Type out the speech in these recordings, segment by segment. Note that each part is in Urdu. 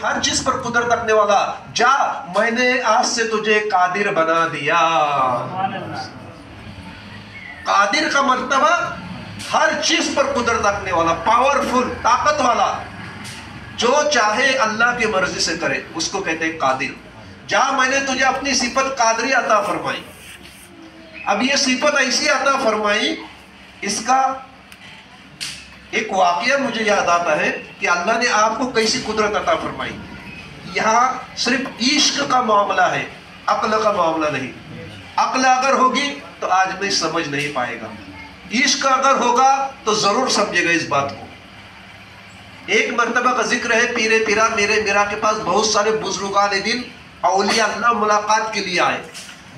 ہر چیز پر قدرت رکھنے والا، جا میں نے آج سے تجھے قادر بنا دیا۔ قادر کا مرتبہ ہر چیز پر قدرت رکھنے والا، پاورفل، طاقت والا، جو چاہے اللہ کی مرضی سے کرے اس کو کہتے ہیں قادر۔ جا میں نے تجھے اپنی صفت قادری عطا فرمائی۔ اب یہ صفت ایسی عطا فرمائی، اس کا ایک واقعہ مجھے یاد آتا ہے کہ اللہ نے آپ کو کیسی قدرت عطا فرمائی۔ یہاں صرف عشق کا معاملہ ہے، عقل کا معاملہ نہیں۔ عقل اگر ہوگی تو آدمی سمجھ نہیں پائے گا، عشق اگر ہوگا تو ضرور سمجھے گا اس بات کو۔ ایک مرتبہ کا ذکر ہے، پیرے پیرا میرے میرا کے پاس بہت سارے بزرگان دین اولیاء اللہ ملاقات کے لیے آئے،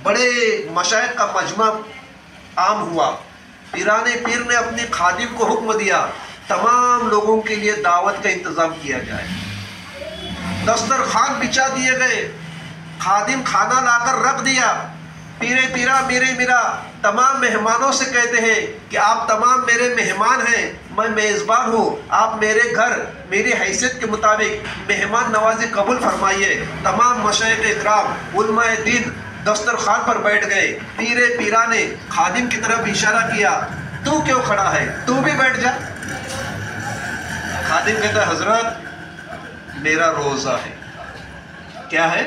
بڑے مشائخ کا مجمع عام ہوا۔ پیرانے پیر نے اپنے خادم کو حکم دیا تمام لوگوں کے لیے دعوت کا انتظام کیا جائے۔ دسترخوان بچھا دیے گئے، خادم کھانا لا کر رکھ دیا۔ پیرے پیرا میرے میرا تمام مہمانوں سے کہتے ہیں کہ آپ تمام میرے مہمان ہیں، میں میزبان ہوں، آپ میرے گھر میری حیثیت کے مطابق مہمان نوازی قبول فرمائیے۔ تمام مشائخ اکرام علماء دین دسترخوان پر بیٹھ گئے۔ پیرے پیرا نے خادم کی طرف اشارہ کیا، تو کیوں کھڑا ہے، تو بھی بیٹھ جا۔ خادم کہتا ہے حضرت میرا روزہ ہے۔ کیا ہے؟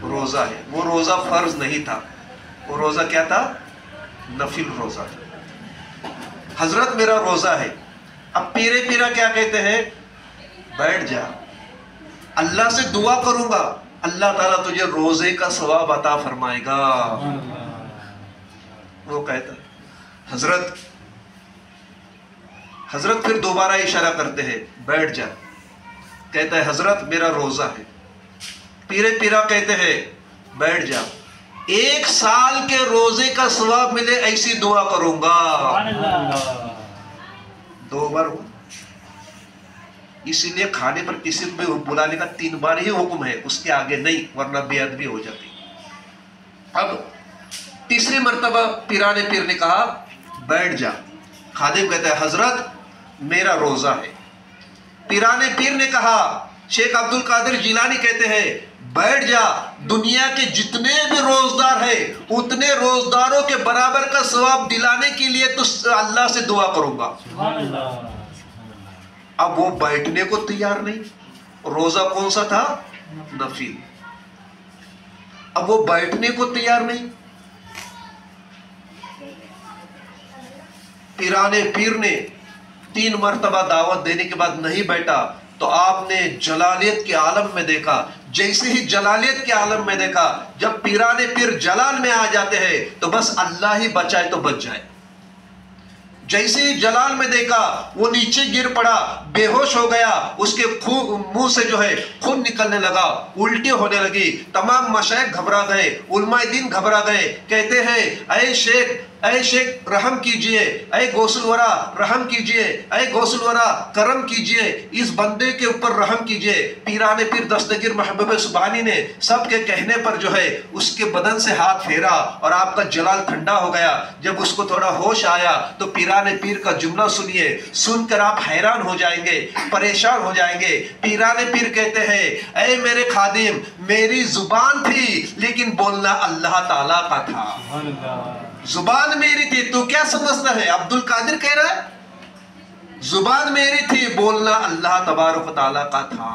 روزہ ہے۔ وہ روزہ فرض نہیں تھا، وہ روزہ کیا تھا؟ نفل روزہ تھا۔ حضرت میرا روزہ ہے۔ اب پیرے پیرا کیا کہتے ہیں؟ بیٹھ جا، اللہ سے دعا کروں گا، اللہ تعالیٰ تجھے روزے کا ثواب عطا فرمائے گا۔ وہ کہتا ہے حضرت پھر دوبارہ اشارہ کرتے ہیں، بیٹھ جا۔ کہتا ہے حضرت میرا روزہ ہے۔ پیرے پیرا کہتے ہیں بیٹھ جا، 1 سال کے روزے کا ثواب ملے ایسی دعا کروں گا۔ 2 بار ہوا، اسی لیے کھانے پر کسی کو بلانے کا 3 بار ہی حکم ہے، اس کے آگے نہیں، ورنہ بے ادبی ہو جاتی۔ اب تیسری مرتبہ پیرانے پیر نے کہا بیٹھ جا۔ خادم کہتا ہے حضرت میرا روزہ ہے۔ پیرانے پیر نے کہا، شیخ عبد القادر جیلانی کہتے ہیں بیٹھ جا، دنیا کے جتنے بھی روزدار ہیں اتنے روزداروں کے برابر کا ثواب دلانے کے لیے تو اللہ سے دعا کروں گا۔ اب وہ بیٹھنے کو تیار نہیں، روزہ کون سا تھا؟ نفل۔ اب وہ بیٹھنے کو تیار نہیں۔ پیرانے پیر نے 3 مرتبہ دعوت دینے کے بعد نہیں بیٹھا تو آپ نے جلالیت کے عالم میں دیکھا۔ جیسے ہی جلالیت کے عالم میں دیکھا، جب پیرانے پیر جلال میں آ جاتے ہیں تو بس اللہ ہی بچائے تو بچ جائے۔ جیسے ہی جلال میں دیکھا وہ نیچے گر پڑا، بے ہوش ہو گیا، اس کے منہ سے جو ہے خون نکلنے لگا، الٹی ہونے لگی۔ تمام مشائخ گھبرا گئے، علماء دین گھبرا گئے، کہتے ہیں اے شیخ رحم کیجئے، اے غوث الورا رحم کیجئے، اے غوث الورا کرم کیجئے، اس بندے کے اوپر رحم کیجئے۔ پیرانے پیر دستگیر محبوب سبحانی نے سب کے کہنے پر جو ہے اس کے بدن سے ہاتھ پھیرا اور آپ کا جلال ٹھنڈا ہو گیا۔ جب اس کو تھوڑا ہوش آیا تو پیرانے پیر کا جملہ سنیے، سن کر آپ حیران ہو جائیں گے، پریشان ہو جائیں گے۔ پیرانے پیر کہتے ہیں اے میرے خادم، میری زبان تھی لیکن بولنا اللہ تعالیٰ کا تھا۔ زبان میری تھی، تو کیا سمجھتا ہے؟ عبد القادر کہہ رہا ہے زبان میری تھی، بولنا اللہ تبارک و تعالیٰ کا تھا۔